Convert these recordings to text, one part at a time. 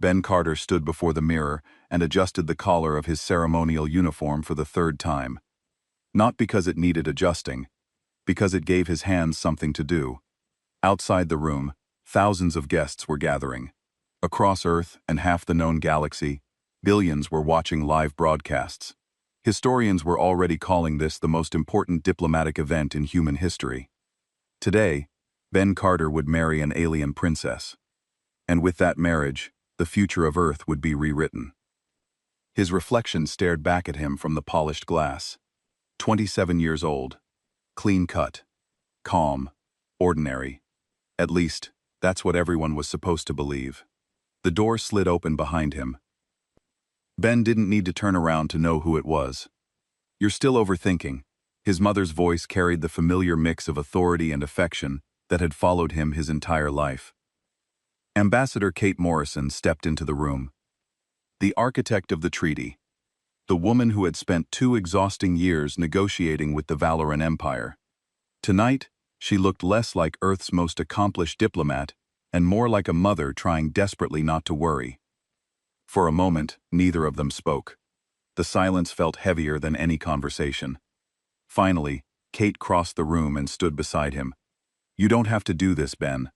Ben Carter stood before the mirror and adjusted the collar of his ceremonial uniform for the third time. Not because it needed adjusting, because it gave his hands something to do. Outside the room, thousands of guests were gathering. Across Earth and half the known galaxy, billions were watching live broadcasts. Historians were already calling this the most important diplomatic event in human history. Today, Ben Carter would marry an alien princess. And with that marriage, the future of Earth would be rewritten. His reflection stared back at him from the polished glass. 27 years old. Clean-cut. Calm. Ordinary. At least, that's what everyone was supposed to believe. The door slid open behind him. Ben didn't need to turn around to know who it was. "You're still overthinking." His mother's voice carried the familiar mix of authority and affection that had followed him his entire life. Ambassador Kate Morrison stepped into the room. The architect of the treaty. The woman who had spent 2 exhausting years negotiating with the Valoran Empire. Tonight, she looked less like Earth's most accomplished diplomat and more like a mother trying desperately not to worry. For a moment, neither of them spoke. The silence felt heavier than any conversation. Finally, Kate crossed the room and stood beside him. "You don't have to do this, Ben."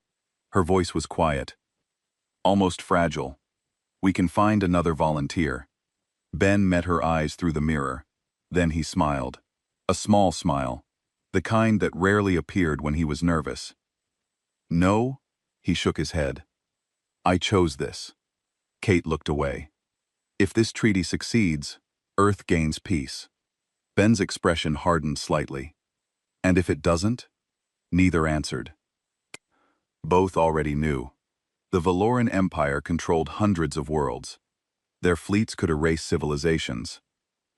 Her voice was quiet. Almost fragile. "We can find another volunteer." Ben met her eyes through the mirror. Then he smiled. A small smile. The kind that rarely appeared when he was nervous. "No?" He shook his head. "I chose this." Kate looked away. "If this treaty succeeds, Earth gains peace." Ben's expression hardened slightly. "And if it doesn't?" Neither answered. Both already knew. The Valoran Empire controlled hundreds of worlds. Their fleets could erase civilizations.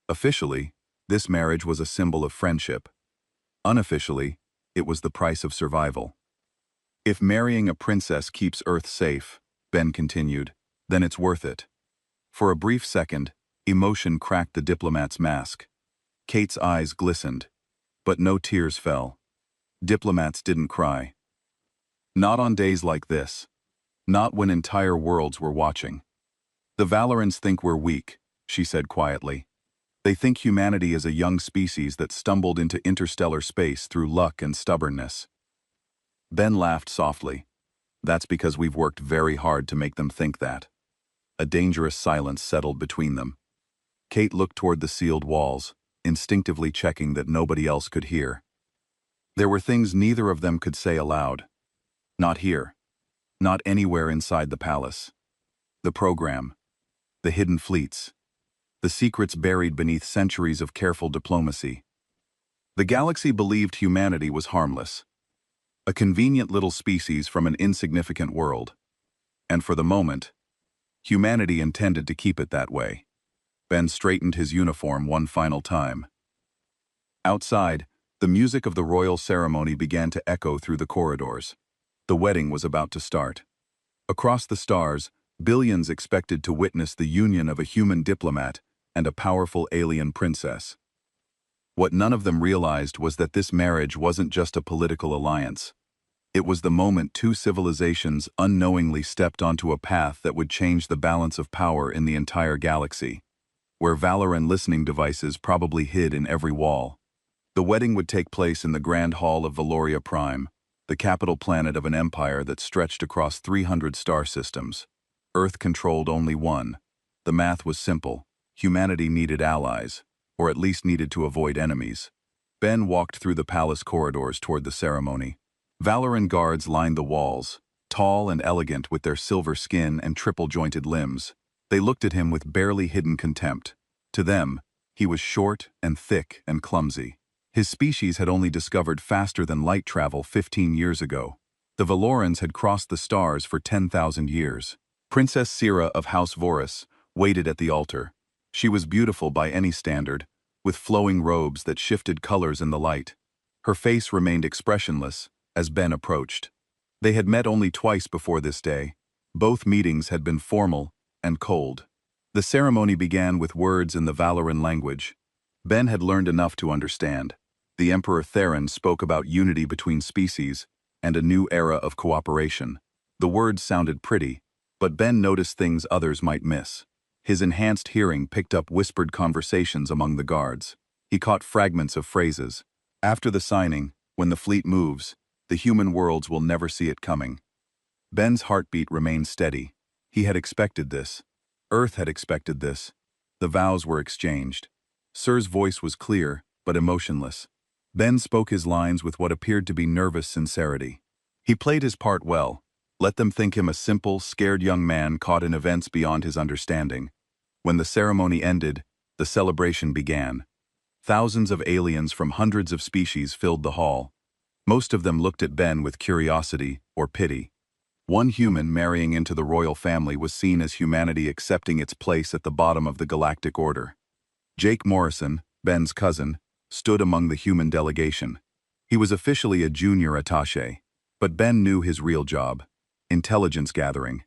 Officially, this marriage was a symbol of friendship. Unofficially, it was the price of survival. "If marrying a princess keeps Earth safe," Ben continued, "then it's worth it." For a brief second, emotion cracked the diplomat's mask. Kate's eyes glistened, but no tears fell. Diplomats didn't cry. Not on days like this. Not when entire worlds were watching. "The Valorans think we're weak," she said quietly. "They think humanity is a young species that stumbled into interstellar space through luck and stubbornness." Ben laughed softly. "That's because we've worked very hard to make them think that." A dangerous silence settled between them. Kate looked toward the sealed walls, instinctively checking that nobody else could hear. There were things neither of them could say aloud. Not here. Not anywhere inside the palace. The program. The hidden fleets. The secrets buried beneath centuries of careful diplomacy. The galaxy believed humanity was harmless. A convenient little species from an insignificant world. And for the moment, humanity intended to keep it that way. Ben straightened his uniform one final time. Outside, the music of the royal ceremony began to echo through the corridors. The wedding was about to start. Across the stars, billions expected to witness the union of a human diplomat and a powerful alien princess. What none of them realized was that this marriage wasn't just a political alliance. It was the moment 2 civilizations unknowingly stepped onto a path that would change the balance of power in the entire galaxy, where Valoran listening devices probably hid in every wall. The wedding would take place in the Grand Hall of Valoria Prime, the capital planet of an empire that stretched across 300 star systems. Earth controlled only one. The math was simple. Humanity needed allies, or at least needed to avoid enemies. Ben walked through the palace corridors toward the ceremony. Valoran guards lined the walls, tall and elegant with their silver skin and triple-jointed limbs. They looked at him with barely hidden contempt. To them, he was short and thick and clumsy. His species had only discovered faster-than-light travel 15 years ago. The Valorans had crossed the stars for 10,000 years. Princess Sira of House Vorus waited at the altar. She was beautiful by any standard, with flowing robes that shifted colors in the light. Her face remained expressionless as Ben approached. They had met only twice before this day. Both meetings had been formal and cold. The ceremony began with words in the Valoran language. Ben had learned enough to understand. The Emperor Theron spoke about unity between species and a new era of cooperation. The words sounded pretty, But Ben noticed things others might miss. His enhanced hearing picked up whispered conversations among the guards. He caught fragments of phrases. After the signing, when the fleet moves, the human worlds will never see it coming. Ben's heartbeat remained steady. He had expected this. Earth had expected this. The vows were exchanged. Sir's voice was clear, but emotionless. Ben spoke his lines with what appeared to be nervous sincerity. He played his part well. Let them think him a simple, scared young man caught in events beyond his understanding. When the ceremony ended, the celebration began. Thousands of aliens from hundreds of species filled the hall. Most of them looked at Ben with curiosity or pity. One human marrying into the royal family was seen as humanity accepting its place at the bottom of the galactic order. Jake Morrison, Ben's cousin, stood among the human delegation. He was officially a junior attaché, but Ben knew his real job: intelligence gathering.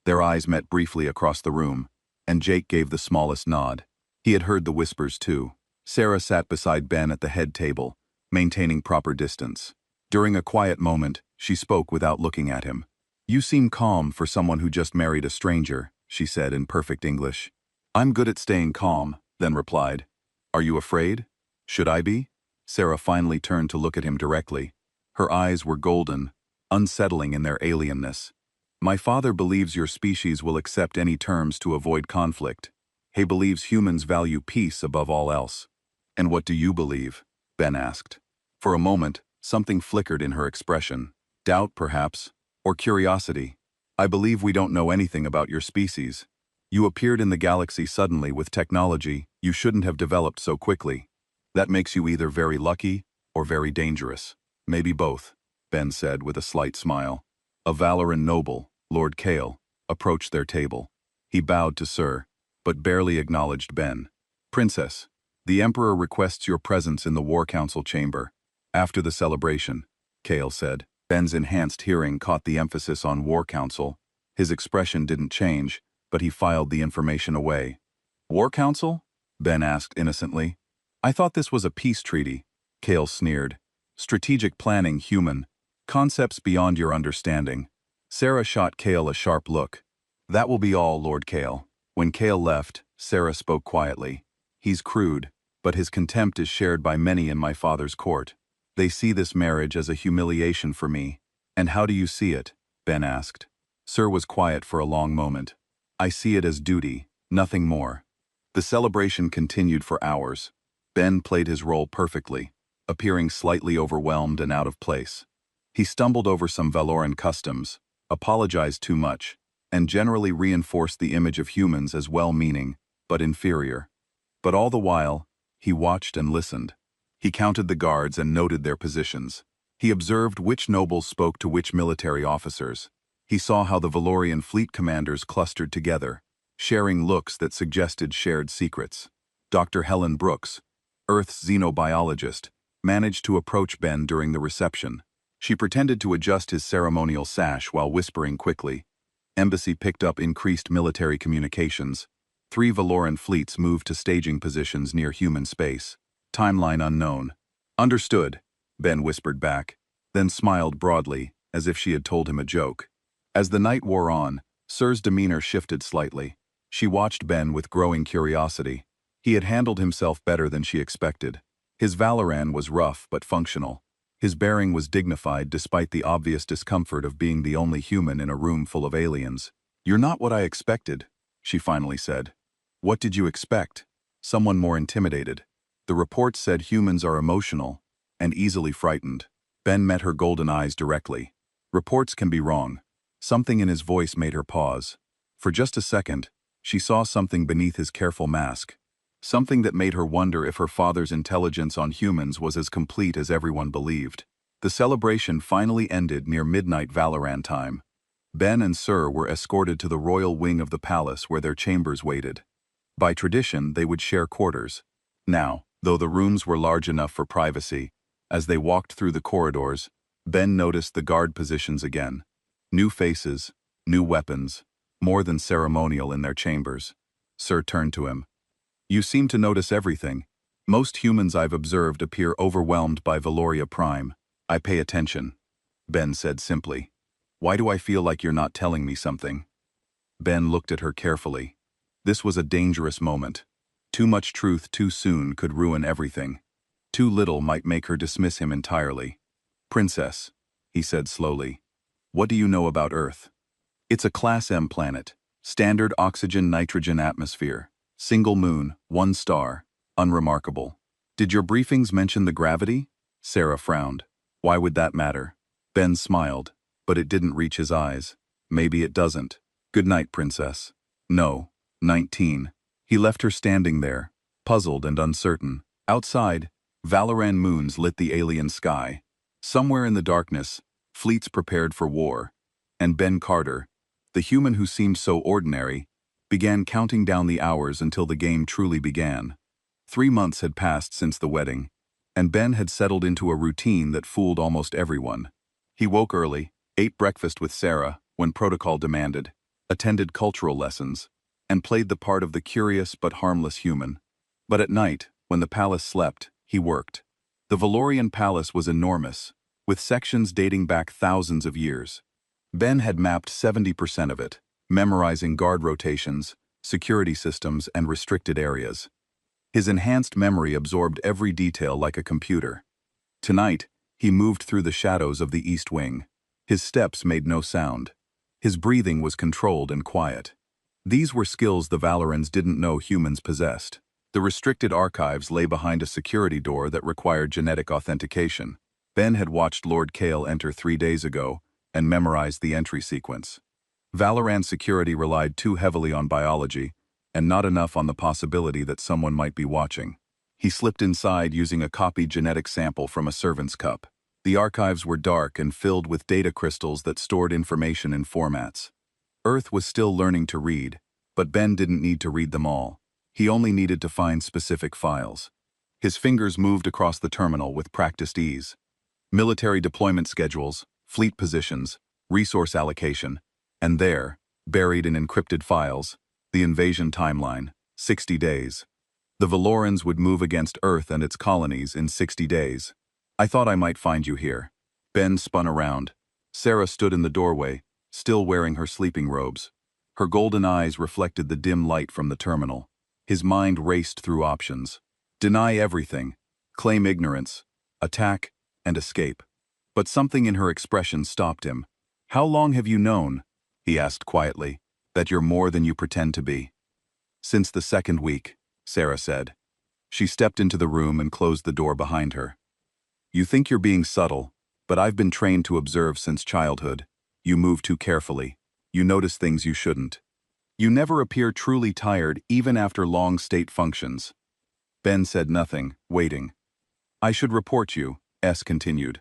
Their eyes met briefly across the room, and Jake gave the smallest nod. He had heard the whispers too. Sarah sat beside Ben at the head table, maintaining proper distance. During a quiet moment, she spoke without looking at him. "You seem calm for someone who just married a stranger," she said in perfect English. "I'm good at staying calm," then replied. "Are you afraid? Should I be?" Sarah finally turned to look at him directly. Her eyes were golden, unsettling in their alienness. "My father believes your species will accept any terms to avoid conflict. He believes humans value peace above all else." "And what do you believe?" Ben asked. For a moment, something flickered in her expression. Doubt, perhaps, or curiosity. "I believe we don't know anything about your species. You appeared in the galaxy suddenly with technology you shouldn't have developed so quickly. That makes you either very lucky or very dangerous. Maybe both," Ben said with a slight smile. A Valoran noble, Lord Kale, approached their table. He bowed to Sir, but barely acknowledged Ben. "Princess, the Emperor requests your presence in the War Council chamber after the celebration," Kale said. Ben's enhanced hearing caught the emphasis on War Council. His expression didn't change, but he filed the information away. "War Council?" Ben asked innocently. "I thought this was a peace treaty," Kale sneered. "Strategic planning, human. Concepts beyond your understanding." Sarah shot Kale a sharp look. "That will be all, Lord Kale." When Kale left, Sarah spoke quietly. "He's crude, but his contempt is shared by many in my father's court. They see this marriage as a humiliation for me." "And how do you see it?" Ben asked. Sir was quiet for a long moment. "I see it as duty, nothing more." The celebration continued for hours. Ben played his role perfectly, appearing slightly overwhelmed and out of place. He stumbled over some Valoran customs, apologized too much, and generally reinforced the image of humans as well-meaning, but inferior. But all the while, he watched and listened. He counted the guards and noted their positions. He observed which nobles spoke to which military officers. He saw how the Valorian fleet commanders clustered together, sharing looks that suggested shared secrets. Dr. Helen Brooks, Earth's xenobiologist, managed to approach Ben during the reception. She pretended to adjust his ceremonial sash while whispering quickly. Embassy picked up increased military communications. 3 Valoran fleets moved to staging positions near human space. Timeline unknown. "Understood," Ben whispered back, then smiled broadly, as if she had told him a joke. As the night wore on, Sir's demeanor shifted slightly. She watched Ben with growing curiosity. He had handled himself better than she expected. His Valoran was rough but functional. His bearing was dignified despite the obvious discomfort of being the only human in a room full of aliens. "You're not what I expected," she finally said. "What did you expect?" "Someone more intimidated. The report said humans are emotional and easily frightened." Ben met her golden eyes directly. "Reports can be wrong." Something in his voice made her pause. For just a second, she saw something beneath his careful mask. Something that made her wonder if her father's intelligence on humans was as complete as everyone believed. The celebration finally ended near midnight Valoran time. Ben and Sir were escorted to the royal wing of the palace where their chambers waited. By tradition, they would share quarters. Now, though the rooms were large enough for privacy, as they walked through the corridors, Ben noticed the guard positions again. New faces, new weapons, more than ceremonial in their chambers. Sir turned to him. "You seem to notice everything. Most humans I've observed appear overwhelmed by Valoria Prime. I pay attention," Ben said simply. "Why do I feel like you're not telling me something?" Ben looked at her carefully. This was a dangerous moment. Too much truth too soon could ruin everything. Too little might make her dismiss him entirely. "Princess," he said slowly, "what do you know about Earth?" "It's a Class M planet. Standard oxygen-nitrogen atmosphere. Single moon, one star. Unremarkable." "Did your briefings mention the gravity?" Sarah frowned. "Why would that matter?" Ben smiled, but it didn't reach his eyes. "Maybe it doesn't. Good night, Princess." "No." 19. He left her standing there, puzzled and uncertain. Outside, Valoran moons lit the alien sky. Somewhere in the darkness, fleets prepared for war. And Ben Carter, the human who seemed so ordinary, began counting down the hours until the game truly began. 3 months had passed since the wedding, and Ben had settled into a routine that fooled almost everyone. He woke early, ate breakfast with Sarah when protocol demanded, attended cultural lessons, and played the part of the curious but harmless human. But at night, when the palace slept, he worked. The Valorian palace was enormous, with sections dating back thousands of years. Ben had mapped 70% of it, memorizing guard rotations, security systems, and restricted areas. His enhanced memory absorbed every detail like a computer. Tonight, he moved through the shadows of the East Wing. His steps made no sound. His breathing was controlled and quiet. These were skills the Valorans didn't know humans possessed. The restricted archives lay behind a security door that required genetic authentication. Ben had watched Lord Kale enter 3 days ago and memorized the entry sequence. Valoran security relied too heavily on biology and not enough on the possibility that someone might be watching. He slipped inside using a copied genetic sample from a servant's cup. The archives were dark and filled with data crystals that stored information in formats. Earth was still learning to read, but Ben didn't need to read them all. He only needed to find specific files. His fingers moved across the terminal with practiced ease. Military deployment schedules, fleet positions, resource allocation, and there, buried in encrypted files, the invasion timeline, 60 days. The Valorans would move against Earth and its colonies in 60 days. "I thought I might find you here." Ben spun around. Sarah stood in the doorway, still wearing her sleeping robes. Her golden eyes reflected the dim light from the terminal. His mind raced through options. Deny everything, claim ignorance, attack, and escape. But something in her expression stopped him. "How long have you known," he asked quietly, "that you're more than you pretend to be?" "Since the 2nd week," Sarah said. She stepped into the room and closed the door behind her. "You think you're being subtle, but I've been trained to observe since childhood. You move too carefully. You notice things you shouldn't. You never appear truly tired even after long state functions." Ben said nothing, waiting. "I should report you," S continued.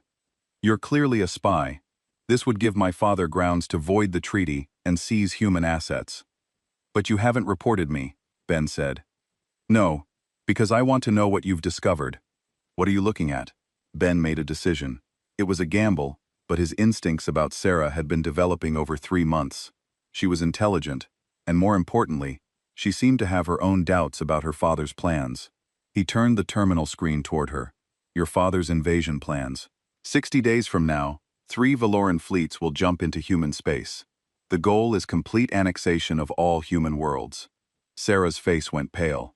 "You're clearly a spy. This would give my father grounds to void the treaty and seize human assets." "But you haven't reported me," Ben said. "No, because I want to know what you've discovered." "What are you looking at?" Ben made a decision. It was a gamble, but his instincts about Sarah had been developing over 3 months. She was intelligent, and more importantly, she seemed to have her own doubts about her father's plans. He turned the terminal screen toward her. "Your father's invasion plans. 60 days from now, 3 Valoran fleets will jump into human space. The goal is complete annexation of all human worlds." Sarah's face went pale.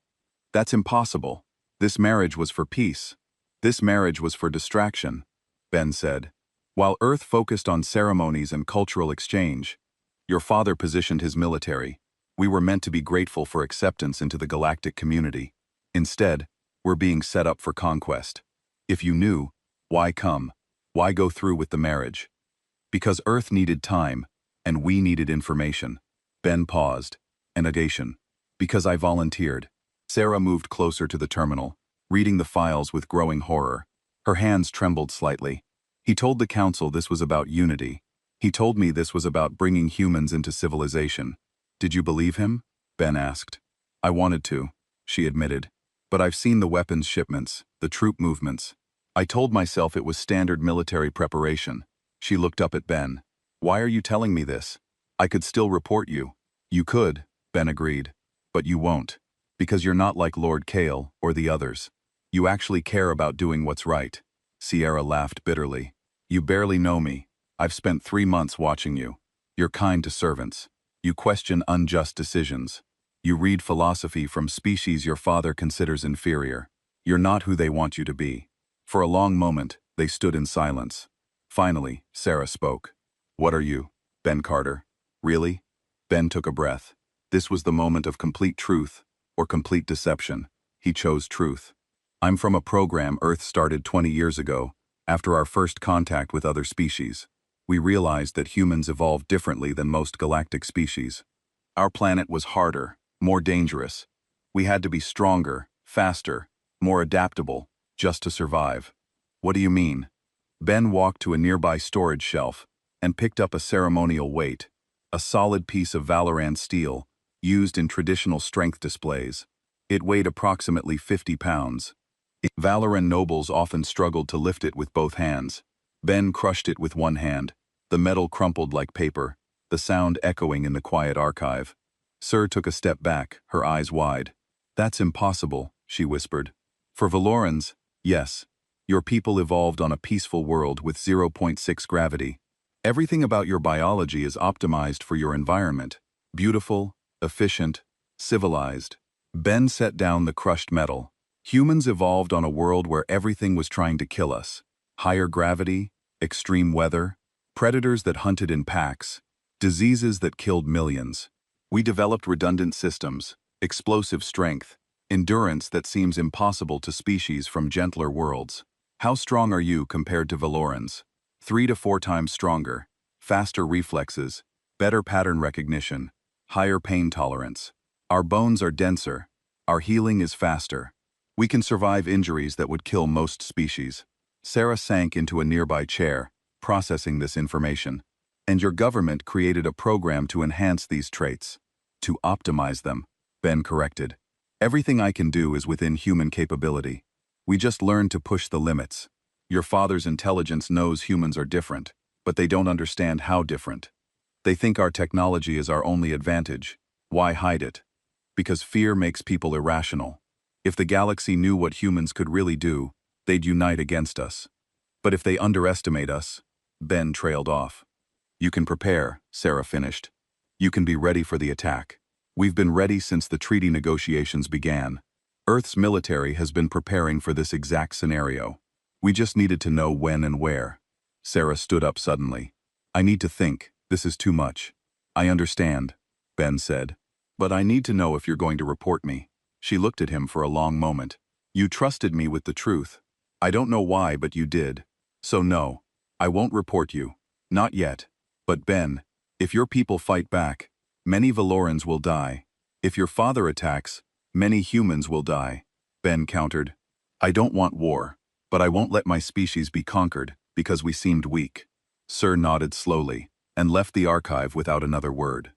"That's impossible. This marriage was for peace. This marriage was for distraction," Ben said. "While Earth focused on ceremonies and cultural exchange, your father positioned his military. We were meant to be grateful for acceptance into the galactic community. Instead, we're being set up for conquest. If you knew, why come? Why go through with the marriage?" "Because Earth needed time, and we needed information." Ben paused. "A negation. Because I volunteered." Sarah moved closer to the terminal, reading the files with growing horror. Her hands trembled slightly. "He told the council this was about unity. He told me this was about bringing humans into civilization." "Did you believe him?" Ben asked. "I wanted to," she admitted. "But I've seen the weapons shipments, the troop movements. I told myself it was standard military preparation." She looked up at Ben. "Why are you telling me this? I could still report you." "You could," Ben agreed. "But you won't. Because you're not like Lord Kale or the others. You actually care about doing what's right." Sierra laughed bitterly. "You barely know me. I've spent 3 months watching you. You're kind to servants. You question unjust decisions. You read philosophy from species your father considers inferior. You're not who they want you to be. For a long moment, they stood in silence. Finally, Sarah spoke. What are you, Ben Carter? Really? Ben took a breath. This was the moment of complete truth, or complete deception. He chose truth. I'm from a program Earth started 20 years ago, after our first contact with other species. We realized that humans evolved differently than most galactic species. Our planet was harder, more dangerous. We had to be stronger, faster, more adaptable, just to survive. What do you mean? Ben walked to a nearby storage shelf and picked up a ceremonial weight, a solid piece of Valoran steel, used in traditional strength displays. It weighed approximately 50 pounds. Valoran nobles often struggled to lift it with both hands. Ben crushed it with one hand. The metal crumpled like paper, the sound echoing in the quiet archive. Sir took a step back, her eyes wide. That's impossible, she whispered. For Valorans, yes. Your people evolved on a peaceful world with 0.6 gravity. Everything about your biology is optimized for your environment. Beautiful, efficient, civilized. Ben set down the crushed metal. Humans evolved on a world where everything was trying to kill us. Higher gravity, extreme weather, predators that hunted in packs, diseases that killed millions. We developed redundant systems, explosive strength, endurance that seems impossible to species from gentler worlds. How strong are you compared to Valorans? 3 to 4 times stronger, faster reflexes, better pattern recognition, higher pain tolerance. Our bones are denser, our healing is faster. We can survive injuries that would kill most species. Sarah sank into a nearby chair, processing this information. And your government created a program to enhance these traits. To optimize them, Ben corrected. Everything I can do is within human capability. We just learned to push the limits. Your father's intelligence knows humans are different, but they don't understand how different. They think our technology is our only advantage. Why hide it? Because fear makes people irrational. If the galaxy knew what humans could really do, they'd unite against us. But if they underestimate us, Ben trailed off. You can prepare, Sarah finished. You can be ready for the attack. We've been ready since the treaty negotiations began. Earth's military has been preparing for this exact scenario. We just needed to know when and where. Sarah stood up suddenly. I need to think. This is too much. I understand, Ben said. But I need to know if you're going to report me. She looked at him for a long moment. You trusted me with the truth. I don't know why, but you did. So no, I won't report you. Not yet. But Ben, if your people fight back, many Valorans will die. If your father attacks, many humans will die. Ben countered. I don't want war, but I won't let my species be conquered because we seemed weak. Sir nodded slowly and left the archive without another word.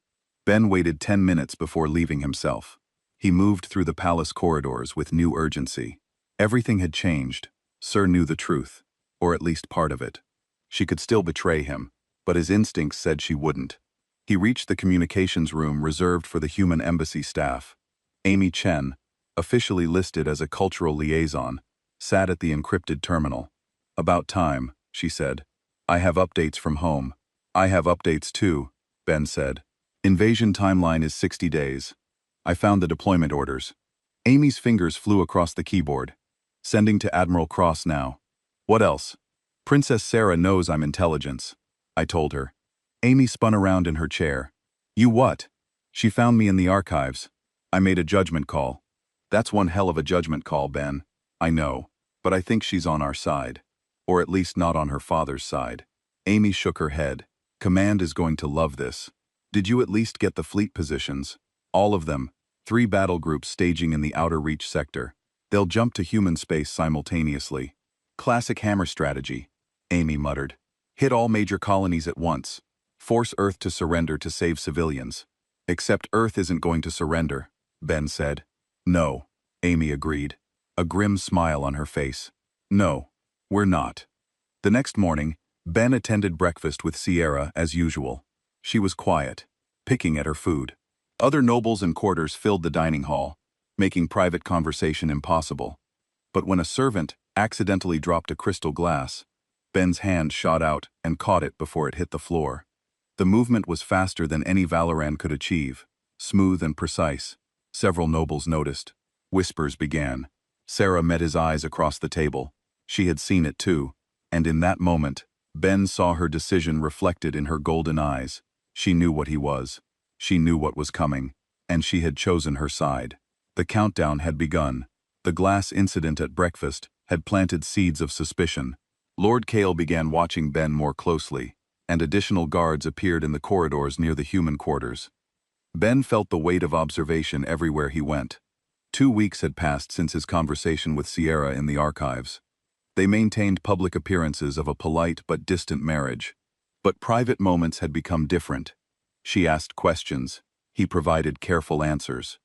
Ben waited 10 minutes before leaving himself. He moved through the palace corridors with new urgency. Everything had changed. Sir knew the truth, or at least part of it. She could still betray him, but his instincts said she wouldn't. He reached the communications room reserved for the human embassy staff. Amy Chen, officially listed as a cultural liaison, sat at the encrypted terminal. About time, she said. I have updates from home. I have updates too, Ben said. Invasion timeline is 60 days. I found the deployment orders. Amy's fingers flew across the keyboard. Sending to Admiral Cross now. What else? Princess Sarah knows I'm intelligence, I told her. Amy spun around in her chair. You what? She found me in the archives. I made a judgment call. That's one hell of a judgment call, Ben. I know, but I think she's on our side. Or at least not on her father's side. Amy shook her head. Command is going to love this. Did you at least get the fleet positions? All of them. 3 battle groups staging in the Outer Reach sector. They'll jump to human space simultaneously. Classic hammer strategy, Amy muttered. Hit all major colonies at once. Force Earth to surrender to save civilians. Except Earth isn't going to surrender, Ben said. No, Amy agreed. A grim smile on her face. No, we're not. The next morning, Ben attended breakfast with Sierra as usual. She was quiet, picking at her food. Other nobles and courtiers filled the dining hall, making private conversation impossible. But when a servant accidentally dropped a crystal glass, Ben's hand shot out and caught it before it hit the floor. The movement was faster than any Valoran could achieve, smooth and precise. Several nobles noticed. Whispers began. Sarah met his eyes across the table. She had seen it too, and in that moment, Ben saw her decision reflected in her golden eyes. She knew what he was. She knew what was coming, and she had chosen her side. The countdown had begun. The glass incident at breakfast had planted seeds of suspicion. Lord Kale began watching Ben more closely, and additional guards appeared in the corridors near the human quarters. Ben felt the weight of observation everywhere he went. 2 weeks had passed since his conversation with Sierra in the archives. They maintained public appearances of a polite but distant marriage. But private moments had become different. She asked questions. He provided careful answers.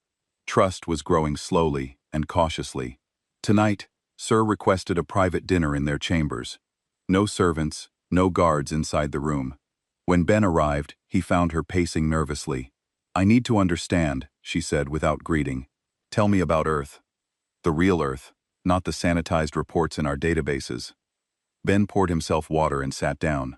Trust was growing slowly and cautiously. Tonight, Sir requested a private dinner in their chambers. No servants, no guards inside the room. When Ben arrived, he found her pacing nervously. "I need to understand," she said without greeting. "Tell me about Earth. The real Earth, not the sanitized reports in our databases." Ben poured himself water and sat down.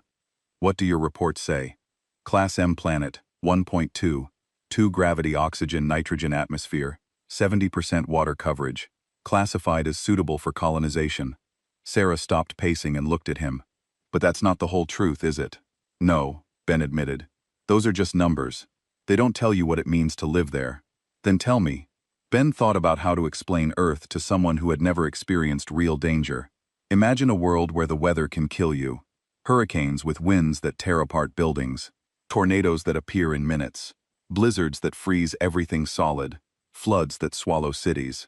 "What do your reports say?" "Class M planet, 1.2, 2 gravity oxygen nitrogen atmosphere, 70% water coverage, classified as suitable for colonization." Sarah stopped pacing and looked at him. "But that's not the whole truth, is it?" "No," Ben admitted. "Those are just numbers. They don't tell you what it means to live there." "Then tell me." Ben thought about how to explain Earth to someone who had never experienced real danger. Imagine a world where the weather can kill you. Hurricanes with winds that tear apart buildings. Tornadoes that appear in minutes. Blizzards that freeze everything solid. Floods that swallow cities.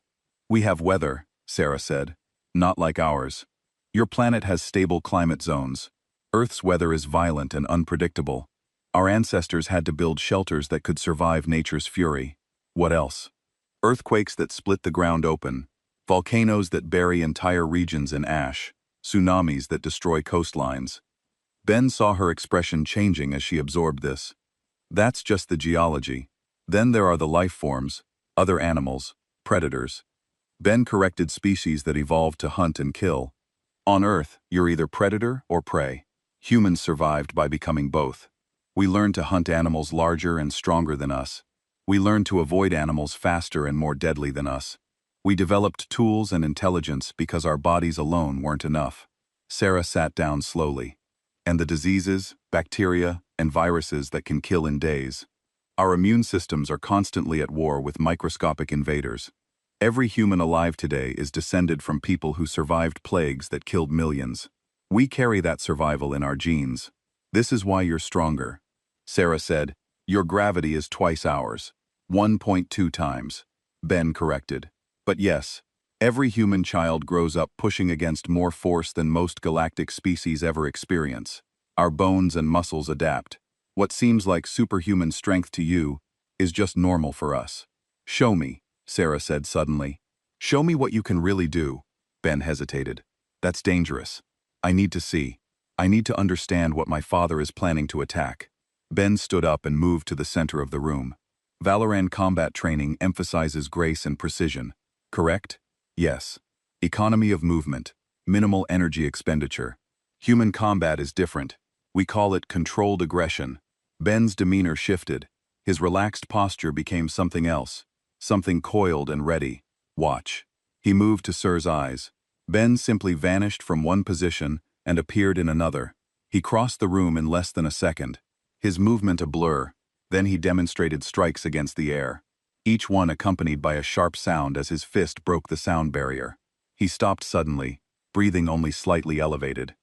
"We have weather," Sarah said. "Not like ours. Your planet has stable climate zones. Earth's weather is violent and unpredictable. Our ancestors had to build shelters that could survive nature's fury. What else? Earthquakes that split the ground open. Volcanoes that bury entire regions in ash. Tsunamis that destroy coastlines." Ben saw her expression changing as she absorbed this. "That's just the geology. Then there are the life forms, other animals, predators." Ben corrected species that evolved to hunt and kill. "On Earth, you're either predator or prey. Humans survived by becoming both. We learned to hunt animals larger and stronger than us. We learned to avoid animals faster and more deadly than us. We developed tools and intelligence because our bodies alone weren't enough." Sarah sat down slowly. "And the diseases, bacteria, and viruses that can kill in days. Our immune systems are constantly at war with microscopic invaders. Every human alive today is descended from people who survived plagues that killed millions. We carry that survival in our genes. This is why you're stronger." Sarah said, "Your gravity is twice ours. 1.2 times. Ben corrected. "But yes, every human child grows up pushing against more force than most galactic species ever experience. Our bones and muscles adapt. What seems like superhuman strength to you is just normal for us." "Show me," Sarah said suddenly. "Show me what you can really do." Ben hesitated. "That's dangerous. I need to see. I need to understand what my father is planning to attack." Ben stood up and moved to the center of the room. "Valoran combat training emphasizes grace and precision. Correct?" "Yes. Economy of movement. Minimal energy expenditure. Human combat is different. We call it controlled aggression." Ben's demeanor shifted. His relaxed posture became something else. Something coiled and ready. "Watch." He moved to Sir's eyes. Ben simply vanished from one position and appeared in another. He crossed the room in less than a second. His movement a blur. Then he demonstrated strikes against the air, each one accompanied by a sharp sound as his fist broke the sound barrier. He stopped suddenly, breathing only slightly elevated.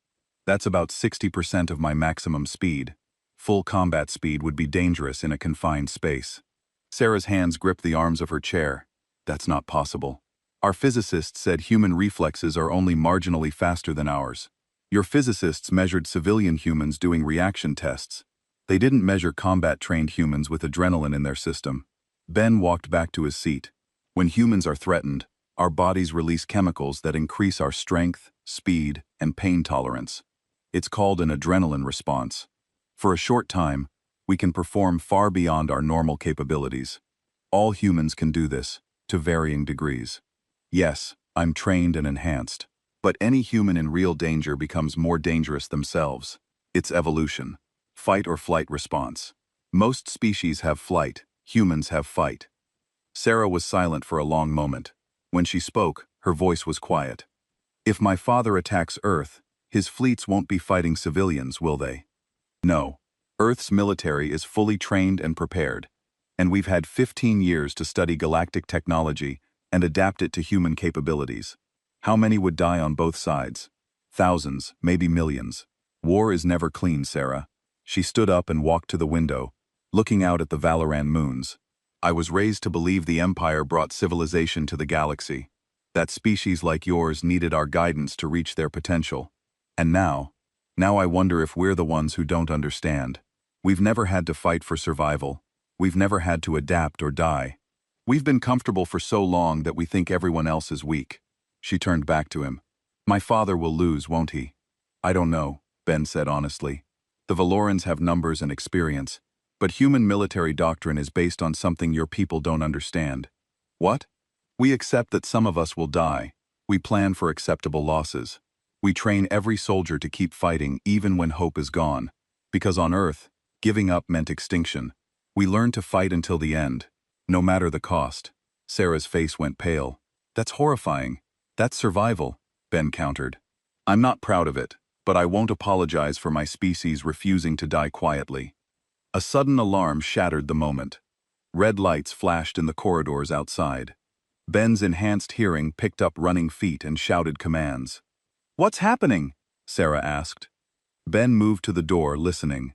"That's about 60% of my maximum speed. Full combat speed would be dangerous in a confined space." Sarah's hands gripped the arms of her chair. "That's not possible. Our physicists said human reflexes are only marginally faster than ours. Your physicists measured civilian humans doing reaction tests. They didn't measure combat-trained humans with adrenaline in their system." Ben walked back to his seat. "When humans are threatened, our bodies release chemicals that increase our strength, speed, and pain tolerance. It's called an adrenaline response. For a short time, we can perform far beyond our normal capabilities. All humans can do this, to varying degrees. Yes, I'm trained and enhanced. But any human in real danger becomes more dangerous themselves. It's evolution." Fight or flight response. Most species have flight, humans have fight. Sarah was silent for a long moment. When she spoke, her voice was quiet. If my father attacks Earth, his fleets won't be fighting civilians, will they? No. Earth's military is fully trained and prepared, and we've had 15 years to study galactic technology and adapt it to human capabilities. How many would die on both sides? Thousands, maybe millions. War is never clean, Sarah. She stood up and walked to the window, looking out at the Valoran moons. I was raised to believe the Empire brought civilization to the galaxy, that species like yours needed our guidance to reach their potential. And now I wonder if we're the ones who don't understand. We've never had to fight for survival. We've never had to adapt or die. We've been comfortable for so long that we think everyone else is weak. She turned back to him. My father will lose, won't he? I don't know, Ben said honestly. The Valorans have numbers and experience, but human military doctrine is based on something your people don't understand. What? We accept that some of us will die. We plan for acceptable losses. We train every soldier to keep fighting even when hope is gone. Because on Earth, giving up meant extinction. We learn to fight until the end, no matter the cost. Sarah's face went pale. That's horrifying. That's survival, Ben countered. I'm not proud of it, but I won't apologize for my species refusing to die quietly. A sudden alarm shattered the moment. Red lights flashed in the corridors outside. Ben's enhanced hearing picked up running feet and shouted commands. What's happening? Sarah asked. Ben moved to the door, listening.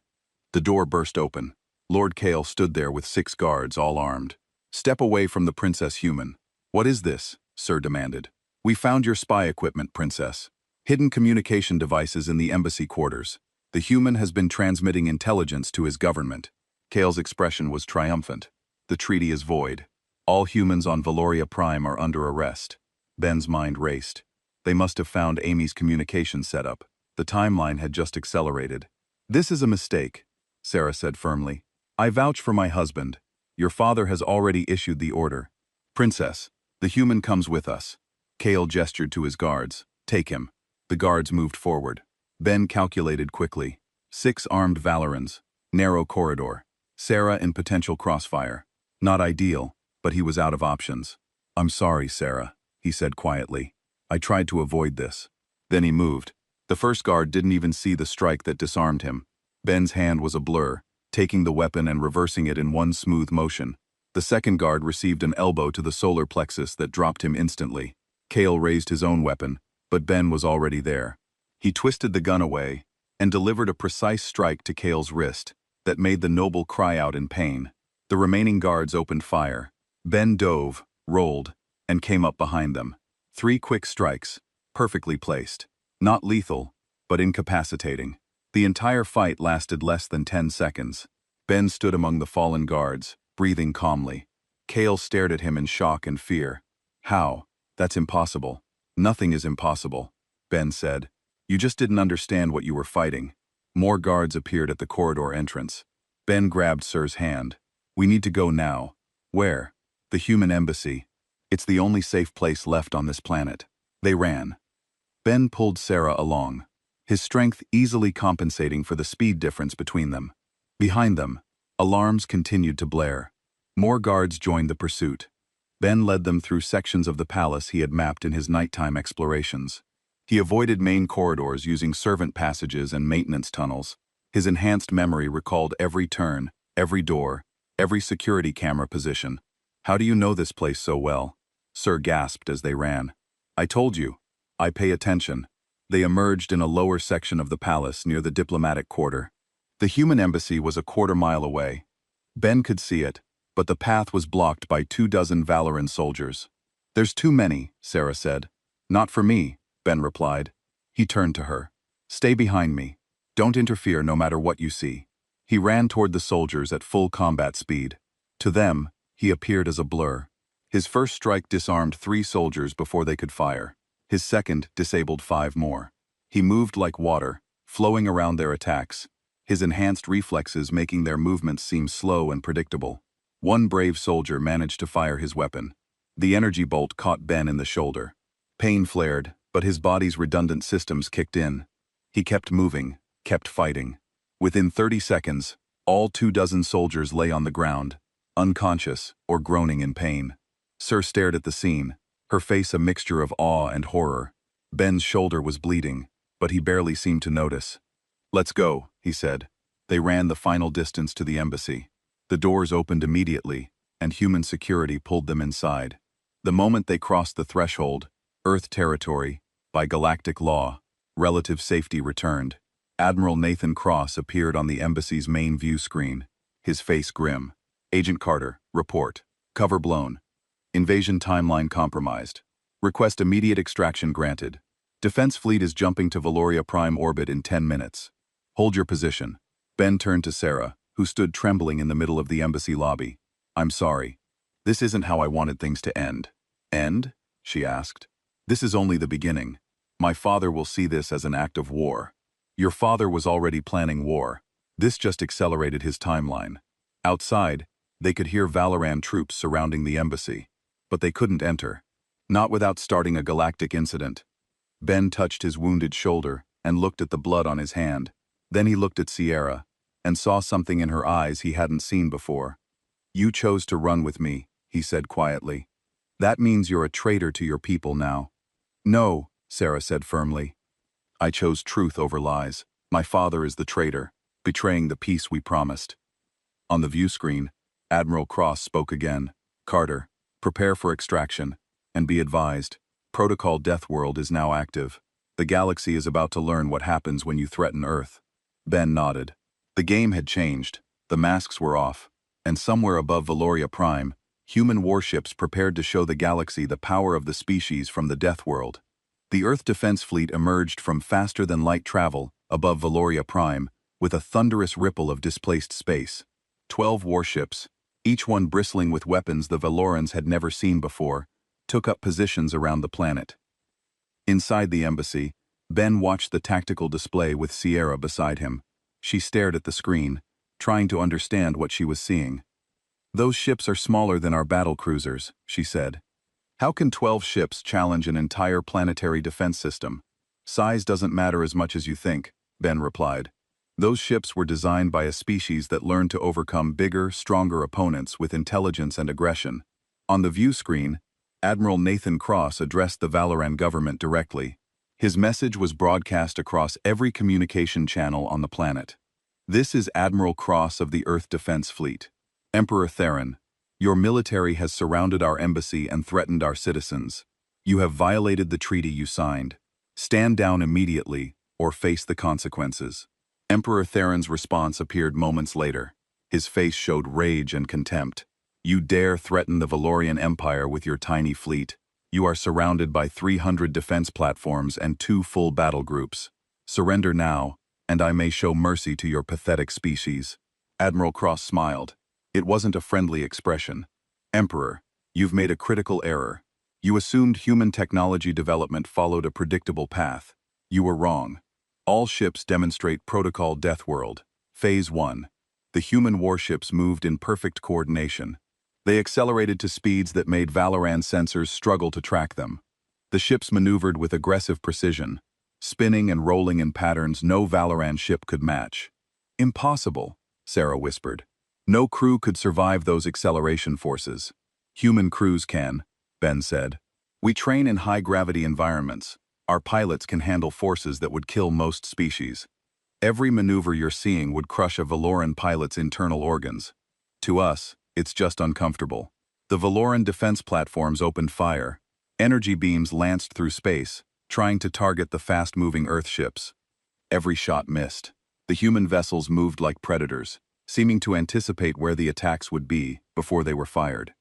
The door burst open. Lord Kale stood there with 6 guards, all armed. Step away from the Princess Human. What is this? Sir demanded. We found your spy equipment, Princess. Hidden communication devices in the embassy quarters. The human has been transmitting intelligence to his government. Kale's expression was triumphant. The treaty is void. All humans on Valoria Prime are under arrest. Ben's mind raced. They must have found Amy's communication setup. The timeline had just accelerated. This is a mistake, Sarah said firmly. I vouch for my husband. Your father has already issued the order. Princess, the human comes with us. Kale gestured to his guards. Take him. The guards moved forward. Ben calculated quickly. 6 armed Valorans. Narrow corridor. Sarah in potential crossfire. Not ideal, but he was out of options. I'm sorry, Sarah, he said quietly. I tried to avoid this. Then he moved. The first guard didn't even see the strike that disarmed him. Ben's hand was a blur, taking the weapon and reversing it in one smooth motion. The second guard received an elbow to the solar plexus that dropped him instantly. Kale raised his own weapon, but Ben was already there. He twisted the gun away and delivered a precise strike to Kale's wrist that made the noble cry out in pain. The remaining guards opened fire. Ben dove, rolled, and came up behind them. 3 quick strikes, perfectly placed. Not lethal, but incapacitating. The entire fight lasted less than 10 seconds. Ben stood among the fallen guards, breathing calmly. Kale stared at him in shock and fear. How? That's impossible. Nothing is impossible, Ben said. You just didn't understand what you were fighting. More guards appeared at the corridor entrance. Ben grabbed Sir's hand. We need to go now. Where? The human embassy. It's the only safe place left on this planet. They ran. Ben pulled Sarah along, his strength easily compensating for the speed difference between them. Behind them, alarms continued to blare. More guards joined the pursuit. Ben led them through sections of the palace he had mapped in his nighttime explorations. He avoided main corridors using servant passages and maintenance tunnels. His enhanced memory recalled every turn, every door, every security camera position. How do you know this place so well? Sir gasped as they ran. I told you. I pay attention. They emerged in a lower section of the palace near the diplomatic quarter. The human embassy was a quarter-mile away. Ben could see it, but the path was blocked by 24 Valoran soldiers. There's too many, Sarah said. Not for me, Ben replied. He turned to her. Stay behind me. Don't interfere no matter what you see. He ran toward the soldiers at full combat speed. To them, he appeared as a blur. His first strike disarmed 3 soldiers before they could fire. His second disabled 5 more. He moved like water, flowing around their attacks, his enhanced reflexes making their movements seem slow and predictable. One brave soldier managed to fire his weapon. The energy bolt caught Ben in the shoulder. Pain flared, but his body's redundant systems kicked in. He kept moving, kept fighting. Within 30 seconds, all 24 soldiers lay on the ground, unconscious or groaning in pain. Sir stared at the scene, her face a mixture of awe and horror. Ben's shoulder was bleeding, but he barely seemed to notice. "Let's go," he said. They ran the final distance to the embassy. The doors opened immediately, and human security pulled them inside. The moment they crossed the threshold, Earth territory, by galactic law, relative safety returned. Admiral Nathan Cross appeared on the embassy's main view screen, his face grim. "Agent Carter, report. Cover blown. Invasion timeline compromised. Request immediate extraction granted. Defense fleet is jumping to Valoria Prime orbit in 10 minutes. Hold your position." Ben turned to Sarah, who stood trembling in the middle of the embassy lobby. "I'm sorry. This isn't how I wanted things to end." "End?" she asked. "This is only the beginning. My father will see this as an act of war." "Your father was already planning war. This just accelerated his timeline." Outside, they could hear Valoran troops surrounding the embassy, but they couldn't enter. Not without starting a galactic incident. Ben touched his wounded shoulder and looked at the blood on his hand. Then he looked at Sierra and saw something in her eyes he hadn't seen before. "You chose to run with me," he said quietly. "That means you're a traitor to your people now." "No," Sarah said firmly. "I chose truth over lies. My father is the traitor, betraying the peace we promised." On the view screen, Admiral Cross spoke again. "Carter, prepare for extraction, and be advised, Protocol Death World is now active. The galaxy is about to learn what happens when you threaten Earth." Ben nodded. The game had changed, the masks were off, and somewhere above Valoria Prime, human warships prepared to show the galaxy the power of the species from the Death World. The Earth Defense Fleet emerged from faster-than-light travel above Valoria Prime with a thunderous ripple of displaced space. 12 warships, each one bristling with weapons the Valorans had never seen before, took up positions around the planet. Inside the embassy, Ben watched the tactical display with Sierra beside him. She stared at the screen, trying to understand what she was seeing. "Those ships are smaller than our battle cruisers," she said. "How can 12 ships challenge an entire planetary defense system?" "Size doesn't matter as much as you think," Ben replied. "Those ships were designed by a species that learned to overcome bigger, stronger opponents with intelligence and aggression." On the view screen, Admiral Nathan Cross addressed the Valoran government directly. His message was broadcast across every communication channel on the planet. "This is Admiral Cross of the Earth Defense Fleet. Emperor Theron, your military has surrounded our embassy and threatened our citizens. You have violated the treaty you signed. Stand down immediately, or face the consequences." Emperor Theron's response appeared moments later. His face showed rage and contempt. "You dare threaten the Valorian Empire with your tiny fleet. You are surrounded by 300 defense platforms and 2 full battle groups. Surrender now, and I may show mercy to your pathetic species." Admiral Cross smiled. It wasn't a friendly expression. "Emperor, you've made a critical error. You assumed human technology development followed a predictable path. You were wrong. All ships demonstrate Protocol Death World. Phase 1. The human warships moved in perfect coordination. They accelerated to speeds that made Valoran sensors struggle to track them. The ships maneuvered with aggressive precision, spinning and rolling in patterns no Valoran ship could match. "Impossible," Sarah whispered. "No crew could survive those acceleration forces." "Human crews can," Ben said. "We train in high-gravity environments. Our pilots can handle forces that would kill most species. Every maneuver you're seeing would crush a Valoran pilot's internal organs. To us, it's just uncomfortable." The Valoran defense platforms opened fire. Energy beams lanced through space, trying to target the fast-moving Earth ships. Every shot missed. The human vessels moved like predators, seeming to anticipate where the attacks would be before they were fired.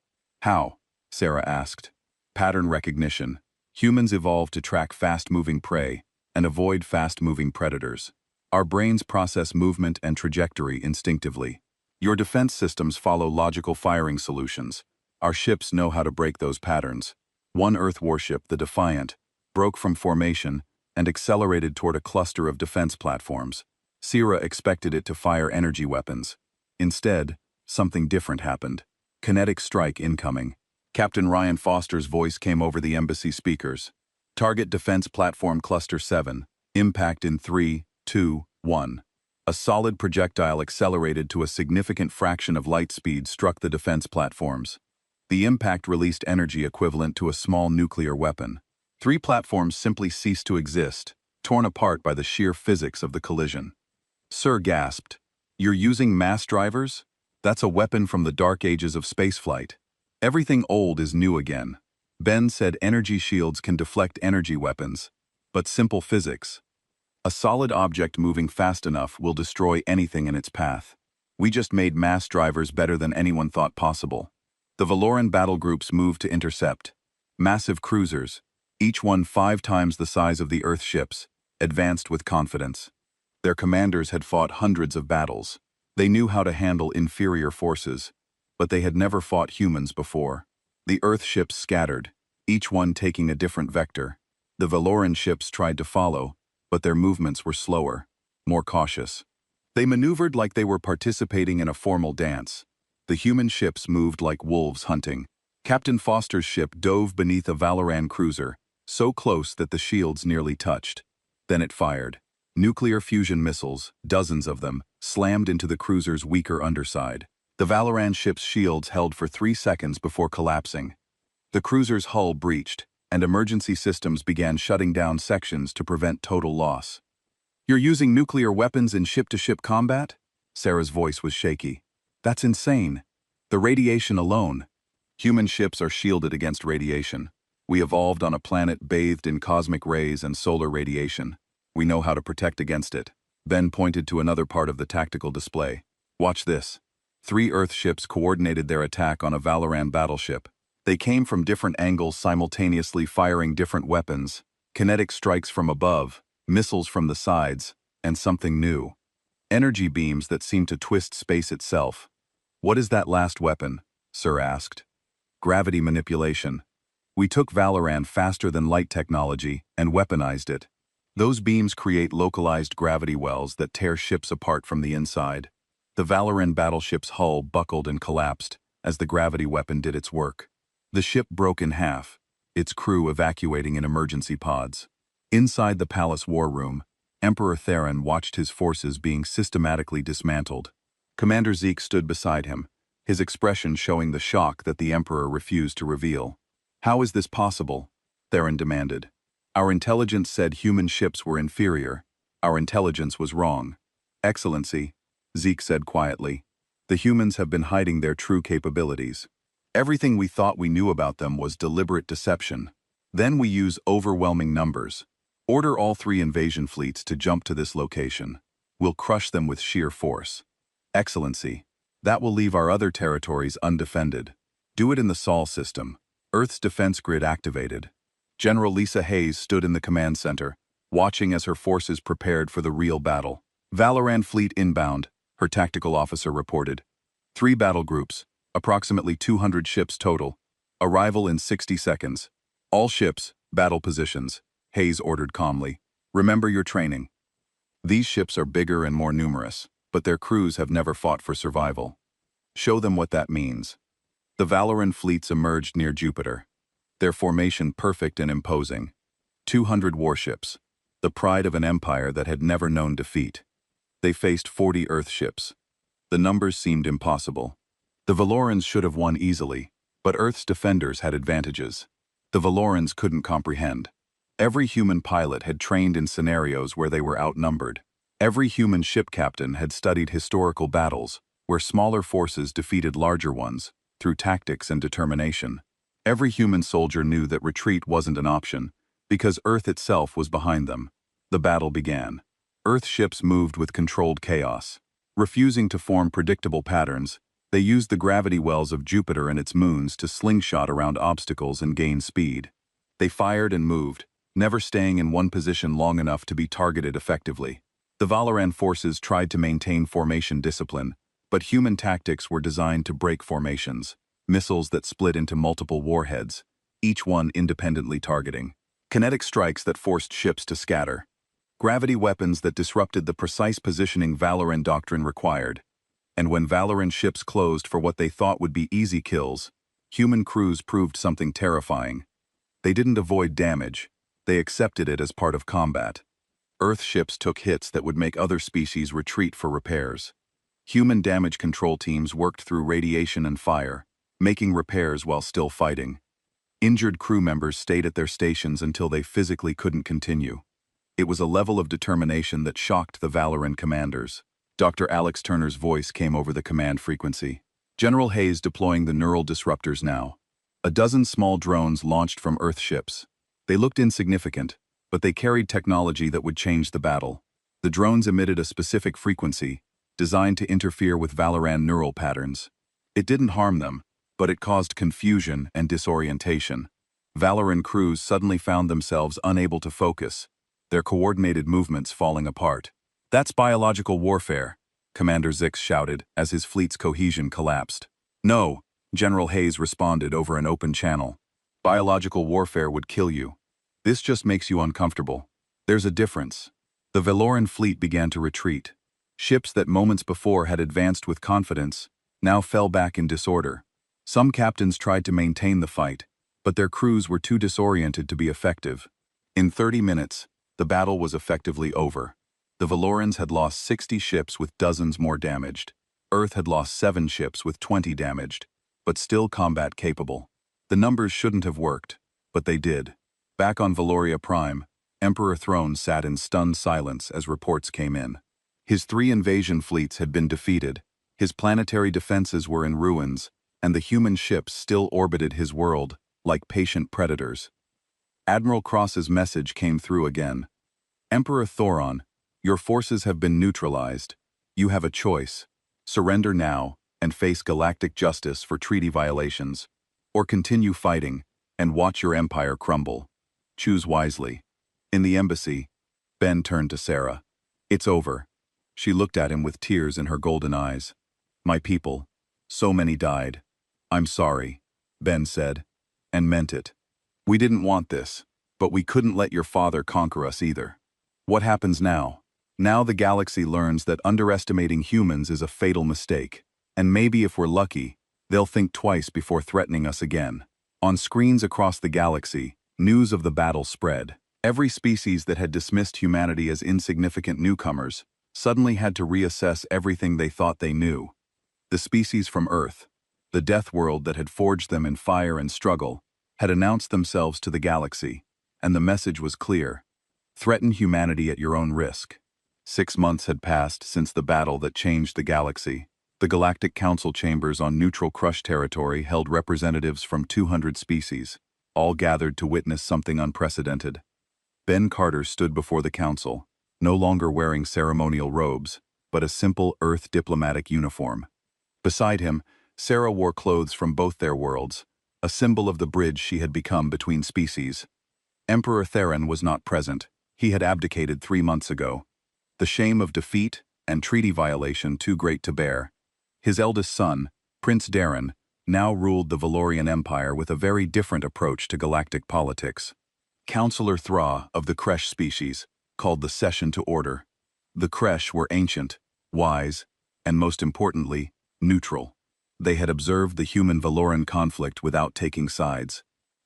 "How?" Sarah asked. "Pattern recognition. Humans evolved to track fast-moving prey and avoid fast-moving predators. Our brains process movement and trajectory instinctively. Your defense systems follow logical firing solutions. Our ships know how to break those patterns." One Earth warship, the Defiant, broke from formation and accelerated toward a cluster of defense platforms. Sierra expected it to fire energy weapons. Instead, something different happened. "Kinetic strike incoming." Captain Ryan Foster's voice came over the embassy speakers. "Target Defense Platform Cluster 7. Impact in 3, 2, 1. A solid projectile accelerated to a significant fraction of light speed struck the defense platforms. The impact released energy equivalent to a small nuclear weapon. 3 platforms simply ceased to exist, torn apart by the sheer physics of the collision. Sir gasped. "You're using mass drivers? That's a weapon from the dark ages of spaceflight. Everything old is new again." Ben said energy shields can deflect energy weapons, but simple physics. A solid object moving fast enough will destroy anything in its path. We just made mass drivers better than anyone thought possible. The Valoran battle groups moved to intercept. Massive cruisers, each one 5 times the size of the Earth ships, advanced with confidence. Their commanders had fought hundreds of battles. They knew how to handle inferior forces, but they had never fought humans before. The Earth ships scattered, each one taking a different vector. The Valoran ships tried to follow, but their movements were slower, more cautious. They maneuvered like they were participating in a formal dance. The human ships moved like wolves hunting. Captain Foster's ship dove beneath a Valoran cruiser, so close that the shields nearly touched. Then it fired. Nuclear fusion missiles, dozens of them, slammed into the cruiser's weaker underside. The Valoran ship's shields held for 3 seconds before collapsing. The cruiser's hull breached, and emergency systems began shutting down sections to prevent total loss. "You're using nuclear weapons in ship-to-ship combat?" Sarah's voice was shaky. "That's insane. The radiation alone." "Human ships are shielded against radiation. We evolved on a planet bathed in cosmic rays and solar radiation. We know how to protect against it." Ben pointed to another part of the tactical display. "Watch this." 3 Earth ships coordinated their attack on a Valoran battleship. They came from different angles, simultaneously firing different weapons, kinetic strikes from above, missiles from the sides, and something new. Energy beams that seemed to twist space itself. "What is that last weapon?" Sir asked. "Gravity manipulation. We took Valoran faster than light technology and weaponized it. Those beams create localized gravity wells that tear ships apart from the inside." The Valoran battleship's hull buckled and collapsed as the gravity weapon did its work. The ship broke in half, its crew evacuating in emergency pods. Inside the palace war room, Emperor Theron watched his forces being systematically dismantled. Commander Zeke stood beside him, his expression showing the shock that the Emperor refused to reveal. "How is this possible?" Theron demanded. "Our intelligence said human ships were inferior. Our intelligence was wrong." "Excellency," Zeke said quietly, "the humans have been hiding their true capabilities. Everything we thought we knew about them was deliberate deception. Then we use overwhelming numbers. Order all 3 invasion fleets to jump to this location. We'll crush them with sheer force." "Excellency, that will leave our other territories undefended. Do it in the Sol system. Earth's defense grid activated." General Lisa Hayes stood in the command center, watching as her forces prepared for the real battle. "Valoran fleet inbound," her tactical officer reported. 3 battle groups, approximately 200 ships total. Arrival in 60 seconds. "All ships, battle positions," Hayes ordered calmly. "Remember your training." These ships are bigger and more numerous, but their crews have never fought for survival. Show them what that means. The Valoran fleets emerged near Jupiter, their formation perfect and imposing. 200 warships, the pride of an empire that had never known defeat. They faced 40 Earth ships. The numbers seemed impossible. The Valorans should have won easily, but Earth's defenders had advantages. The Valorans couldn't comprehend. Every human pilot had trained in scenarios where they were outnumbered. Every human ship captain had studied historical battles, where smaller forces defeated larger ones, through tactics and determination. Every human soldier knew that retreat wasn't an option, because Earth itself was behind them. The battle began. Earth ships moved with controlled chaos. Refusing to form predictable patterns, they used the gravity wells of Jupiter and its moons to slingshot around obstacles and gain speed. They fired and moved, never staying in one position long enough to be targeted effectively. The Valoran forces tried to maintain formation discipline, but human tactics were designed to break formations, missiles that split into multiple warheads, each one independently targeting. Kinetic strikes that forced ships to scatter. Gravity weapons that disrupted the precise positioning Valoran doctrine required. And when Valoran ships closed for what they thought would be easy kills, human crews proved something terrifying. They didn't avoid damage, they accepted it as part of combat. Earth ships took hits that would make other species retreat for repairs. Human damage control teams worked through radiation and fire, making repairs while still fighting. Injured crew members stayed at their stations until they physically couldn't continue. It was a level of determination that shocked the Valoran commanders. Dr. Alex Turner's voice came over the command frequency. General Hayes deploying the neural disruptors now. A dozen small drones launched from Earth ships. They looked insignificant, but they carried technology that would change the battle. The drones emitted a specific frequency, designed to interfere with Valoran neural patterns. It didn't harm them, but it caused confusion and disorientation. Valoran crews suddenly found themselves unable to focus, their coordinated movements falling apart. "That's biological warfare," Commander Zix shouted as his fleet's cohesion collapsed. "No," General Hayes responded over an open channel. "Biological warfare would kill you. This just makes you uncomfortable. There's a difference." The Valoran fleet began to retreat. Ships that moments before had advanced with confidence now fell back in disorder. Some captains tried to maintain the fight, but their crews were too disoriented to be effective. In 30 minutes, the battle was effectively over. The Valorans had lost 60 ships with dozens more damaged. Earth had lost 7 ships with 20 damaged, but still combat capable. The numbers shouldn't have worked, but they did. Back on Valoria Prime, Emperor Throne sat in stunned silence as reports came in. His 3 invasion fleets had been defeated, his planetary defenses were in ruins, and the human ships still orbited his world like patient predators. Admiral Cross's message came through again. "Emperor Thoron, your forces have been neutralized. You have a choice. Surrender now and face galactic justice for treaty violations, or continue fighting and watch your empire crumble. Choose wisely." In the embassy, Ben turned to Sarah. "It's over." She looked at him with tears in her golden eyes. "My people, so many died. I'm sorry," Ben said, and meant it. "We didn't want this, but we couldn't let your father conquer us either." What happens now? Now the galaxy learns that underestimating humans is a fatal mistake, and maybe if we're lucky, they'll think twice before threatening us again. On screens across the galaxy, news of the battle spread. Every species that had dismissed humanity as insignificant newcomers suddenly had to reassess everything they thought they knew. The species from Earth, the death world that had forged them in fire and struggle, had announced themselves to the galaxy, and the message was clear: threaten humanity at your own risk. 6 months had passed since the battle that changed the galaxy. The Galactic Council chambers on neutral Crush territory held representatives from 200 species, all gathered to witness something unprecedented. Ben Carter stood before the council, no longer wearing ceremonial robes, but a simple Earth diplomatic uniform. Beside him, Sarah wore clothes from both their worlds, a symbol of the bridge she had become between species. Emperor Theron was not present. He had abdicated 3 months ago. The shame of defeat and treaty violation too great to bear. His eldest son, Prince Darren, now ruled the Valorian Empire with a very different approach to galactic politics. Councillor Thra of the Kresh species called the session to order. The Kresh were ancient, wise, and most importantly, neutral. They had observed the human-Valoran conflict without taking sides.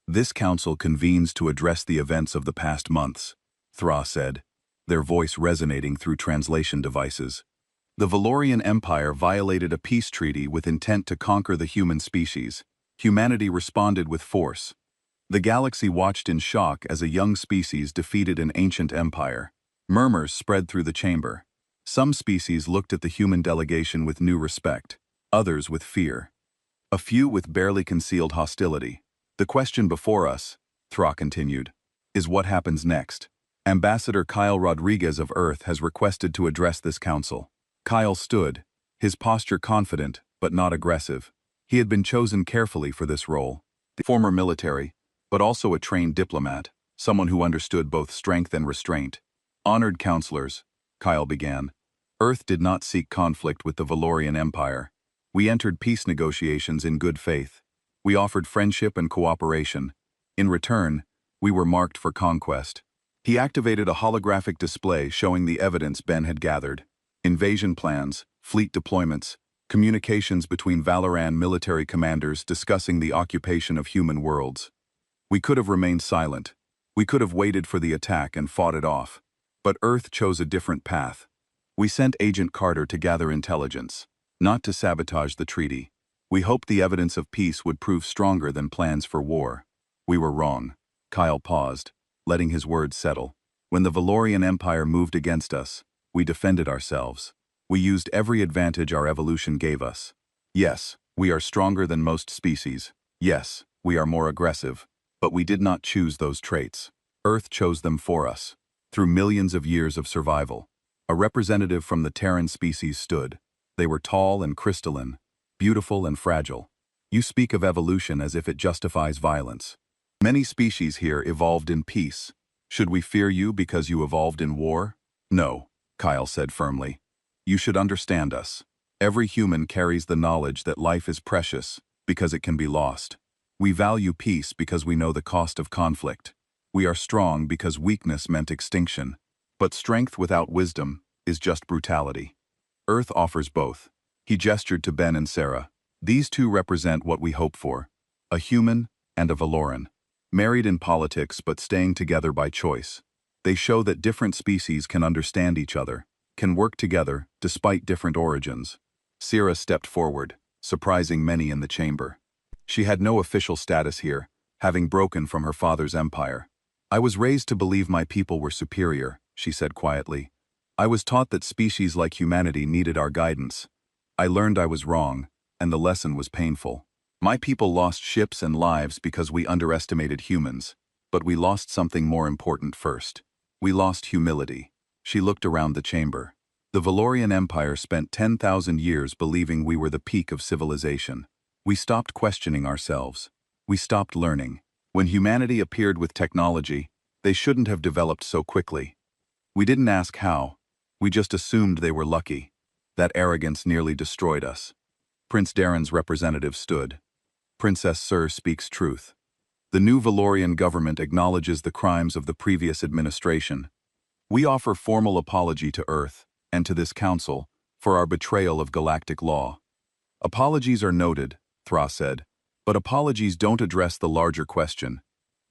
"This council convenes to address the events of the past months," Thra said, their voice resonating through translation devices. "The Valorian Empire violated a peace treaty with intent to conquer the human species. Humanity responded with force. The galaxy watched in shock as a young species defeated an ancient empire. Murmurs spread through the chamber. Some species looked at the human delegation with new respect, others with fear. A few with barely concealed hostility. The question before us," Thra continued, "is what happens next. Ambassador Kyle Rodriguez of Earth has requested to address this council." Kyle stood, his posture confident but not aggressive. He had been chosen carefully for this role. The former military, but also a trained diplomat, someone who understood both strength and restraint. "Honored counselors," Kyle began, "Earth did not seek conflict with the Valorian Empire. We entered peace negotiations in good faith. We offered friendship and cooperation. In return, we were marked for conquest." He activated a holographic display showing the evidence Ben had gathered. Invasion plans, fleet deployments, communications between Valoran military commanders discussing the occupation of human worlds. We could have remained silent. We could have waited for the attack and fought it off. But Earth chose a different path. We sent Agent Carter to gather intelligence, not to sabotage the treaty. We hoped the evidence of peace would prove stronger than plans for war. We were wrong. Kyle paused, letting his words settle. When the Valorian Empire moved against us, we defended ourselves. We used every advantage our evolution gave us. Yes, we are stronger than most species. Yes, we are more aggressive. But we did not choose those traits. Earth chose them for us. Through millions of years of survival, a representative from the Terran species stood. They were tall and crystalline, beautiful and fragile. You speak of evolution as if it justifies violence. Many species here evolved in peace. Should we fear you because you evolved in war? No, Kyle said firmly. You should understand us. Every human carries the knowledge that life is precious because it can be lost. We value peace because we know the cost of conflict. We are strong because weakness meant extinction. But strength without wisdom is just brutality. Earth offers both. He gestured to Ben and Sarah. These two represent what we hope for. A human and a Valoran. Married in politics but staying together by choice. They show that different species can understand each other, can work together despite different origins. Sarah stepped forward, surprising many in the chamber. She had no official status here, having broken from her father's empire. I was raised to believe my people were superior, she said quietly. I was taught that species like humanity needed our guidance. I learned I was wrong, and the lesson was painful. My people lost ships and lives because we underestimated humans, but we lost something more important first. We lost humility. She looked around the chamber. The Valorian Empire spent 10,000 years believing we were the peak of civilization. We stopped questioning ourselves. We stopped learning. When humanity appeared with technology, they shouldn't have developed so quickly. We didn't ask how. We just assumed they were lucky. That arrogance nearly destroyed us. Prince Darren's representative stood. Princess Sir speaks truth. The new Valorian government acknowledges the crimes of the previous administration. We offer formal apology to Earth, and to this council, for our betrayal of galactic law. Apologies are noted, Thra said, but apologies don't address the larger question.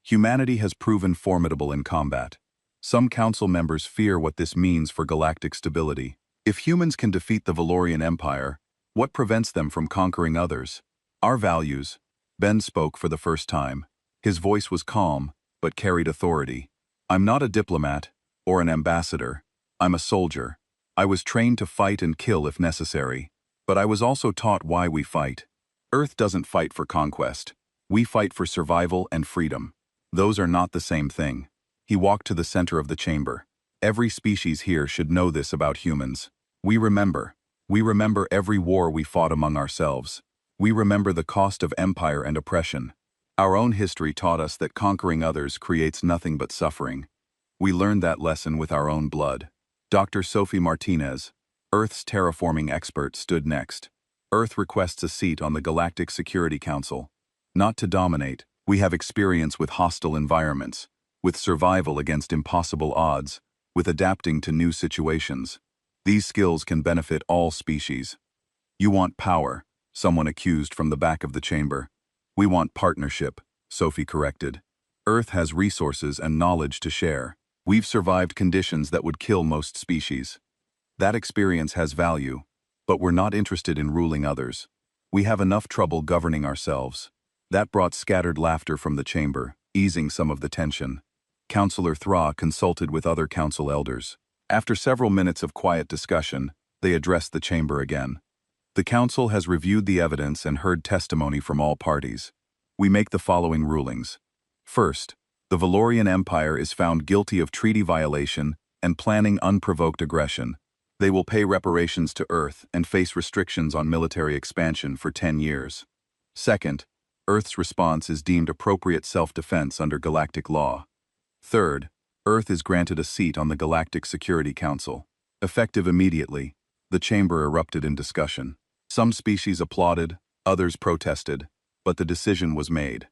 Humanity has proven formidable in combat. Some council members fear what this means for galactic stability. If humans can defeat the Valorian Empire, what prevents them from conquering others? Our values. Ben spoke for the first time. His voice was calm, but carried authority. I'm not a diplomat, or an ambassador. I'm a soldier. I was trained to fight and kill if necessary, but I was also taught why we fight. Earth doesn't fight for conquest. We fight for survival and freedom. Those are not the same thing. He walked to the center of the chamber. Every species here should know this about humans. We remember. We remember every war we fought among ourselves. We remember the cost of empire and oppression. Our own history taught us that conquering others creates nothing but suffering. We learned that lesson with our own blood. Dr. Sophie Martinez, Earth's terraforming expert, stood next. Earth requests a seat on the Galactic Security Council. Not to dominate, we have experience with hostile environments, with survival against impossible odds, with adapting to new situations. These skills can benefit all species. You want power, someone accused from the back of the chamber. We want partnership, Sophie corrected. Earth has resources and knowledge to share. We've survived conditions that would kill most species. That experience has value, but we're not interested in ruling others. We have enough trouble governing ourselves. That brought scattered laughter from the chamber, easing some of the tension. Councillor Thra consulted with other council elders. After several minutes of quiet discussion, they addressed the chamber again. The council has reviewed the evidence and heard testimony from all parties. We make the following rulings. First, the Valorian Empire is found guilty of treaty violation and planning unprovoked aggression. They will pay reparations to Earth and face restrictions on military expansion for 10 years. Second, Earth's response is deemed appropriate self-defense under galactic law. Third, Earth is granted a seat on the Galactic Security Council. Effective immediately, the chamber erupted in discussion. Some species applauded, others protested, but the decision was made.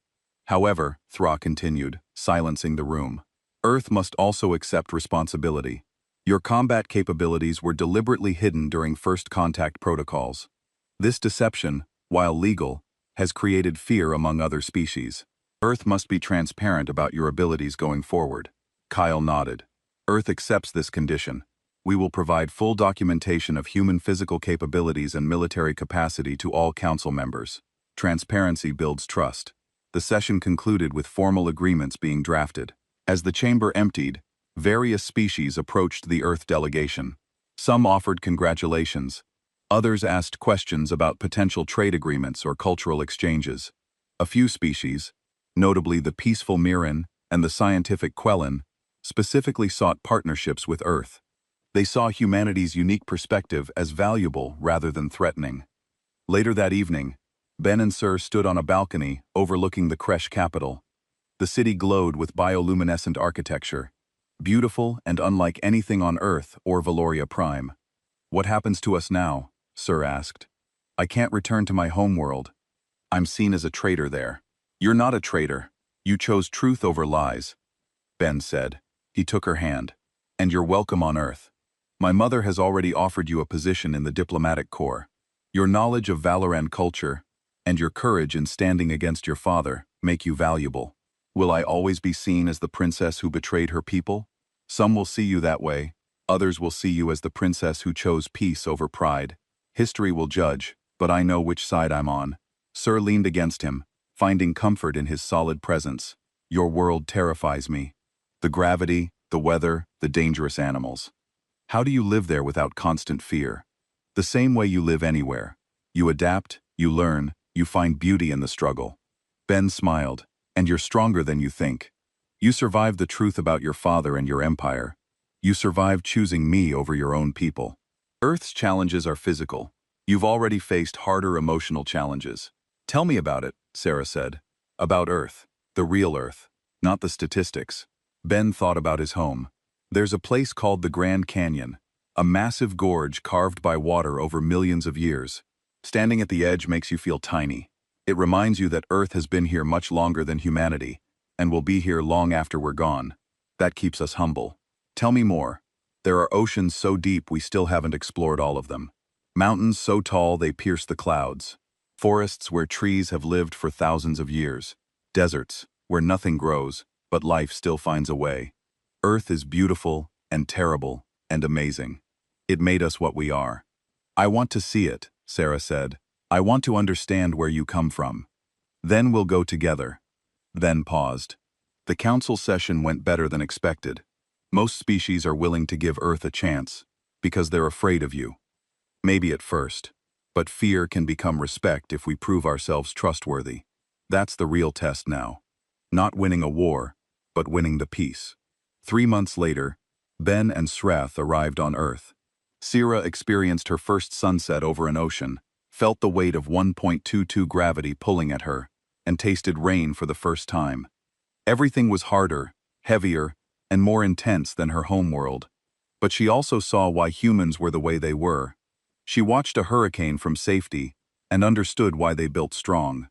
However, Thra continued, silencing the room, Earth must also accept responsibility. Your combat capabilities were deliberately hidden during first contact protocols. This deception, while legal, has created fear among other species. Earth must be transparent about your abilities going forward. Kyle nodded. Earth accepts this condition. We will provide full documentation of human physical capabilities and military capacity to all council members. Transparency builds trust. The session concluded with formal agreements being drafted. As the chamber emptied, various species approached the Earth delegation. Some offered congratulations. Others asked questions about potential trade agreements or cultural exchanges. A few species, notably the peaceful Miran and the scientific Quellan, specifically sought partnerships with Earth. They saw humanity's unique perspective as valuable rather than threatening. Later that evening, Ben and Sir stood on a balcony overlooking the Kresh capital. The city glowed with bioluminescent architecture, beautiful and unlike anything on Earth or Valoria Prime. "What happens to us now?" Sir asked. "I can't return to my homeworld. I'm seen as a traitor there." "You're not a traitor. You chose truth over lies," Ben said. He took her hand. "And you're welcome on Earth. My mother has already offered you a position in the diplomatic corps. Your knowledge of Valoran culture and your courage in standing against your father make you valuable. Will I always be seen as the princess who betrayed her people? Some will see you that way. Others will see you as the princess who chose peace over pride. History will judge, but I know which side I'm on." Sir leaned against him, finding comfort in his solid presence. "Your world terrifies me. The gravity, the weather, the dangerous animals. How do you live there without constant fear?" "The same way you live anywhere. You adapt, you learn, you find beauty in the struggle." Ben smiled. "And you're stronger than you think. You survived the truth about your father and your empire. You survived choosing me over your own people. Earth's challenges are physical. You've already faced harder emotional challenges." "Tell me about it," Sarah said. "About Earth. The real Earth. Not the statistics." Ben thought about his home. "There's a place called the Grand Canyon, a massive gorge carved by water over millions of years. Standing at the edge makes you feel tiny. It reminds you that Earth has been here much longer than humanity, and will be here long after we're gone. That keeps us humble." "Tell me more." "There are oceans so deep we still haven't explored all of them. Mountains so tall they pierce the clouds. Forests where trees have lived for thousands of years. Deserts where nothing grows, but life still finds a way. Earth is beautiful and terrible and amazing. It made us what we are." "I want to see it," Sarah said. "I want to understand where you come from. Then we'll go together." Then paused. The council session went better than expected. Most species are willing to give Earth a chance, because they're afraid of you. Maybe at first, but fear can become respect if we prove ourselves trustworthy. That's the real test now. Not winning a war, but winning the peace. 3 months later, Ben and Srath arrived on Earth. Sira experienced her first sunset over an ocean, felt the weight of 1.22 gravity pulling at her, and tasted rain for the first time. Everything was harder, heavier, and more intense than her homeworld. But she also saw why humans were the way they were. She watched a hurricane from safety and understood why they built strong.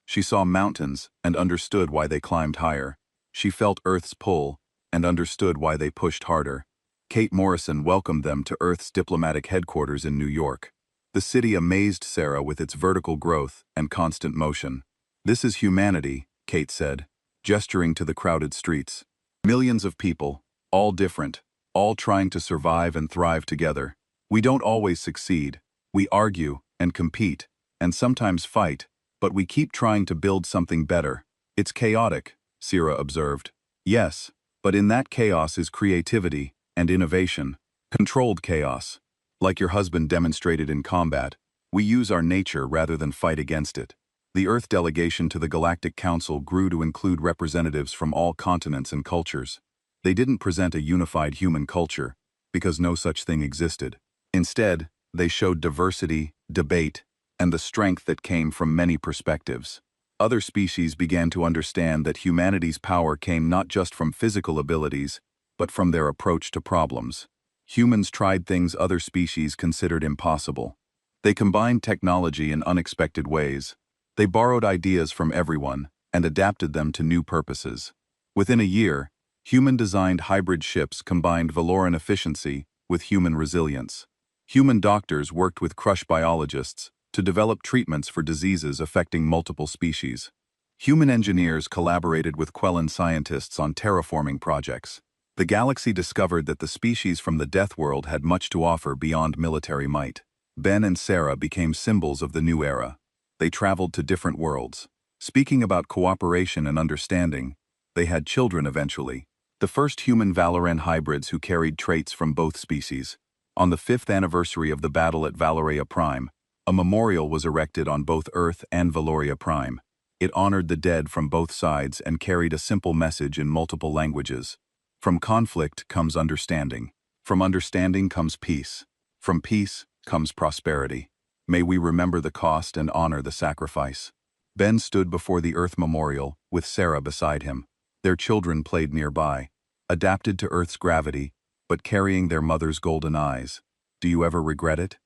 She saw mountains and understood why they climbed higher. She felt Earth's pull and understood why they pushed harder. Kate Morrison welcomed them to Earth's diplomatic headquarters in New York. The city amazed Sarah with its vertical growth and constant motion. "This is humanity," Kate said, gesturing to the crowded streets. "Millions of people, all different, all trying to survive and thrive together. We don't always succeed. We argue and compete, and sometimes fight, but we keep trying to build something better. It's chaotic," Sira observed. "Yes, but in that chaos is creativity and innovation. Controlled chaos. Like your husband demonstrated in combat, we use our nature rather than fight against it." The Earth delegation to the Galactic Council grew to include representatives from all continents and cultures. They didn't present a unified human culture, because no such thing existed. Instead, they showed diversity, debate, and the strength that came from many perspectives. Other species began to understand that humanity's power came not just from physical abilities, but from their approach to problems. Humans tried things other species considered impossible. They combined technology in unexpected ways. They borrowed ideas from everyone and adapted them to new purposes. Within a year, human-designed hybrid ships combined Valoran efficiency with human resilience. Human doctors worked with Krush biologists to develop treatments for diseases affecting multiple species. Human engineers collaborated with Quellan scientists on terraforming projects. The galaxy discovered that the species from the Death World had much to offer beyond military might. Ben and Sarah became symbols of the new era. They traveled to different worlds. Speaking about cooperation and understanding, they had children eventually. The first human Valoran hybrids who carried traits from both species. On the 5th anniversary of the battle at Valoria Prime, a memorial was erected on both Earth and Valoria Prime. It honored the dead from both sides and carried a simple message in multiple languages. From conflict comes understanding. From understanding comes peace. From peace comes prosperity. May we remember the cost and honor the sacrifice. Ben stood before the Earth Memorial, with Sarah beside him. Their children played nearby, adapted to Earth's gravity, but carrying their mother's golden eyes. Do you ever regret it?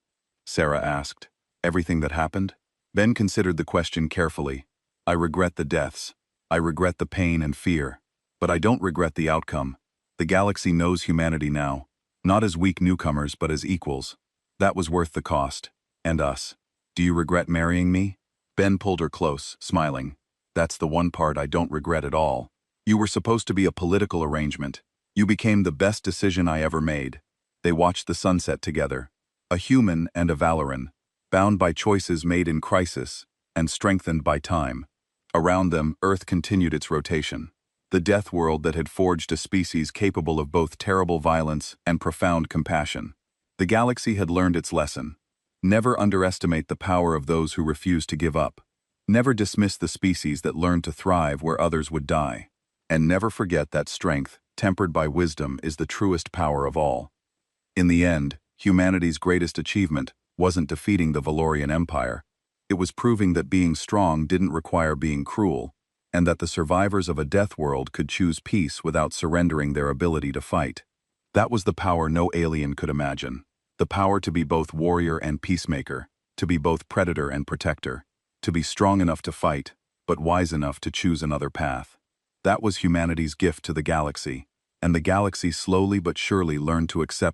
Sarah asked. Everything that happened? Ben considered the question carefully. I regret the deaths. I regret the pain and fear. But I don't regret the outcome. The galaxy knows humanity now, not as weak newcomers but as equals. That was worth the cost. And us. Do you regret marrying me? Ben pulled her close, smiling. That's the one part I don't regret at all. You were supposed to be a political arrangement. You became the best decision I ever made. They watched the sunset together. A human and a Valoran, bound by choices made in crisis and strengthened by time. Around them, Earth continued its rotation. The Death World that had forged a species capable of both terrible violence and profound compassion. The galaxy had learned its lesson. Never underestimate the power of those who refuse to give up. Never dismiss the species that learned to thrive where others would die. And never forget that strength, tempered by wisdom, is the truest power of all. In the end, humanity's greatest achievement wasn't defeating the Valorian Empire. It was proving that being strong didn't require being cruel, and that the survivors of a death world could choose peace without surrendering their ability to fight. That was the power no alien could imagine. The power to be both warrior and peacemaker, to be both predator and protector, to be strong enough to fight, but wise enough to choose another path. That was humanity's gift to the galaxy, and the galaxy slowly but surely learned to accept